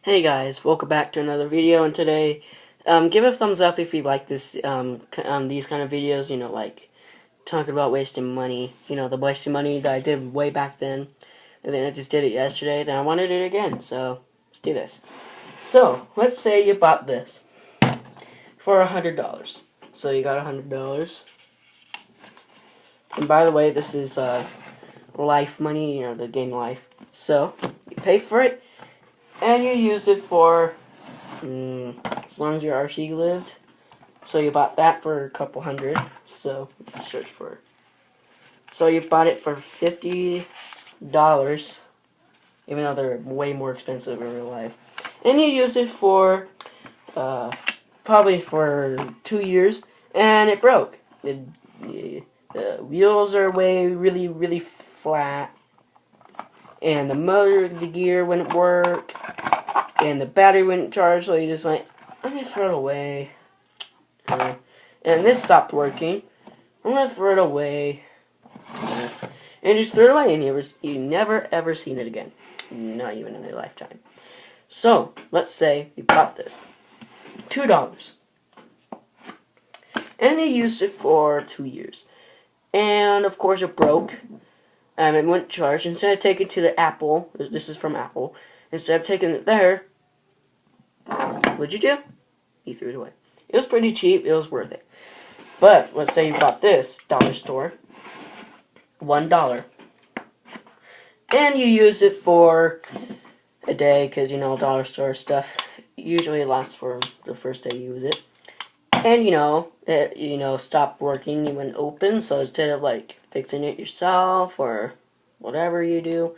Hey guys, welcome back to another video, and today, give a thumbs up if you like this, these kind of videos, like, talking about wasting money, the wasting money that I did way back then, and then I just did it yesterday, then I wanted it again, so, let's do this. So, let's say you bought this for $100, so you got $100, and by the way, this is, life money, the game Life, so, you pay for it, and you used it for as long as your RC lived. So you bought that for a couple hundred. So let's search for it. So you bought it for $50, even though they're way more expensive in real life. And you used it for probably for 2 years, and it broke. The wheels are really flat, and the gear wouldn't work. And the battery wouldn't charge, so you just went, I'm going to throw it away. And this stopped working. I'm going to throw it away. And just threw it away, and you never ever seen it again. Not even in a lifetime. So, let's say you bought this. $2. And you used it for 2 years. And, of course, it broke. And it wouldn't charge. Instead of taking it to the Apple, this is from Apple, instead of taking it there, what'd you do? You threw it away. It was pretty cheap. It was worth it. But let's say you bought this dollar store, $1, and you use it for a day because dollar store stuff usually lasts for the first day you use it, and it stopped working. You wouldn't open, so instead of like fixing it yourself or whatever you do,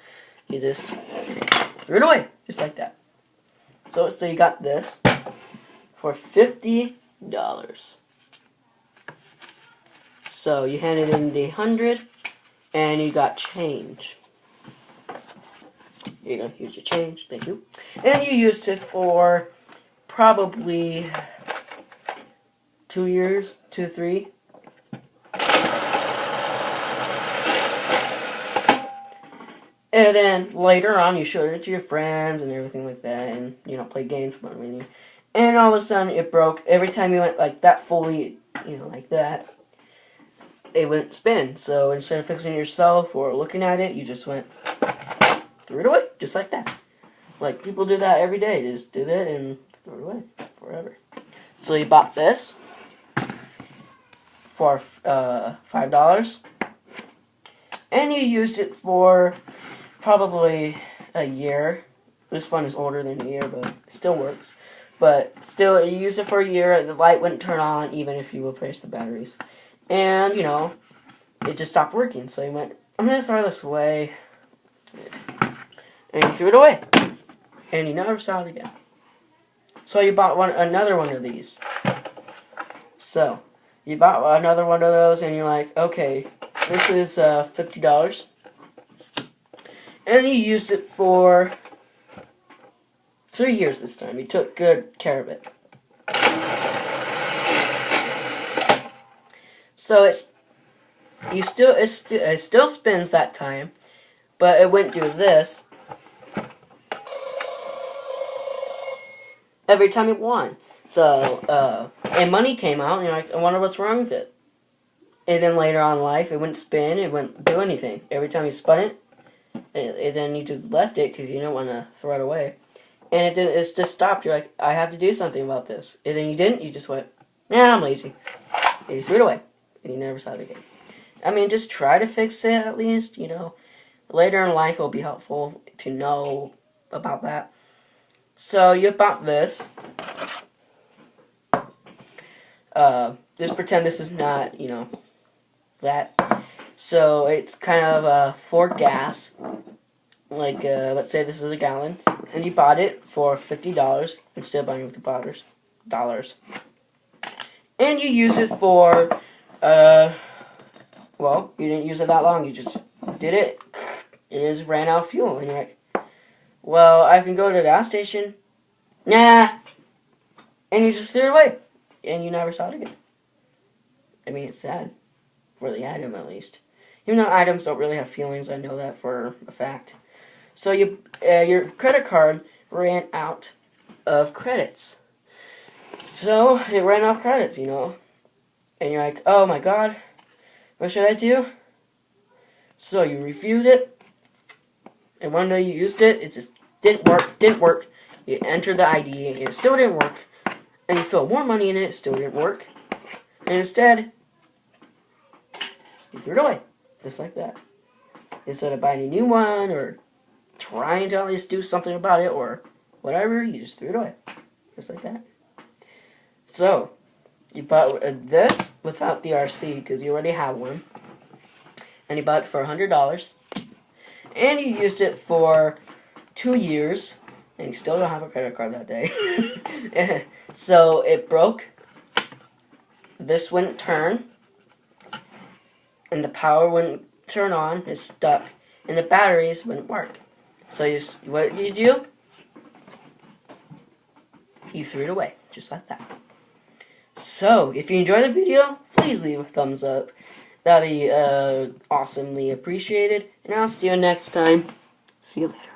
you just threw it away just like that. So you got this for $50. So you handed in the 100, and you got change. Here you go. Here's your change. Thank you. And you used it for probably 2 years, 2, 3. And then later on, you showed it to your friends and everything like that, and play games with money. And all of a sudden, it broke. Every time you went like that fully, like that, it wouldn't spin. So instead of fixing it yourself or looking at it, you just went, threw it away, just like that. Like people do that every day. They just do that and throw it away forever. So you bought this for $5, and you used it for probably a year. This one is older than a year, but it still works. But still, you used it for a year. The light wouldn't turn on even if you replaced the batteries. And, it just stopped working. So you went, I'm going to throw this away. And you threw it away. And you never saw it again. So you bought another one of these. So, you bought another one of those, and you're like, okay, this is $50. And you used it for 3 years this time. You took good care of it. So it still spins that time, but it wouldn't do this every time it won. So and money came out, and you're like, I wonder what's wrong with it. And then later on in life, it wouldn't spin, it wouldn't do anything. Every time you spun it, and then you just left it because you don't want to throw it away. And it's just stopped. You're like, I have to do something about this. And then you didn't, you just went, nah, I'm lazy. And you threw it away. And you never saw it again. I mean, just try to fix it at least, Later in life, it'll be helpful to know about that. So, you bought this. Just pretend this is not, that. So, it's kind of for gas. Like, let's say this is a gallon. And you bought it for $50 instead of buying it with the dollars. And you use it for, well, you didn't use it that long. You just did it. It just ran out of fuel. And you're like, well, I can go to the gas station. Nah. And you just threw it away. And you never saw it again. I mean, it's sad. For the item, at least. Even though items don't really have feelings, I know that for a fact. So your credit card ran out of credits. So it ran off credits, you know. And you're like, oh my god, what should I do? So you reviewed it, and one day you used it, it just didn't work. You entered the ID, and it still didn't work. And you threw more money in it, it still didn't work. And instead, you threw it away. Just like that. Instead of buying a new one, or trying to at least do something about it, or whatever, you just threw it away. Just like that. So, you bought this without the RC, because you already have one. And you bought it for $100. And you used it for 2 years. And you still don't have a credit card that day. So, it broke. This wouldn't turn. And the power wouldn't turn on. It's stuck. And the batteries wouldn't work. So, what did you do? You threw it away. Just like that. So, if you enjoyed the video, please leave a thumbs up. That'd be awesomely appreciated. And I'll see you next time. See you later.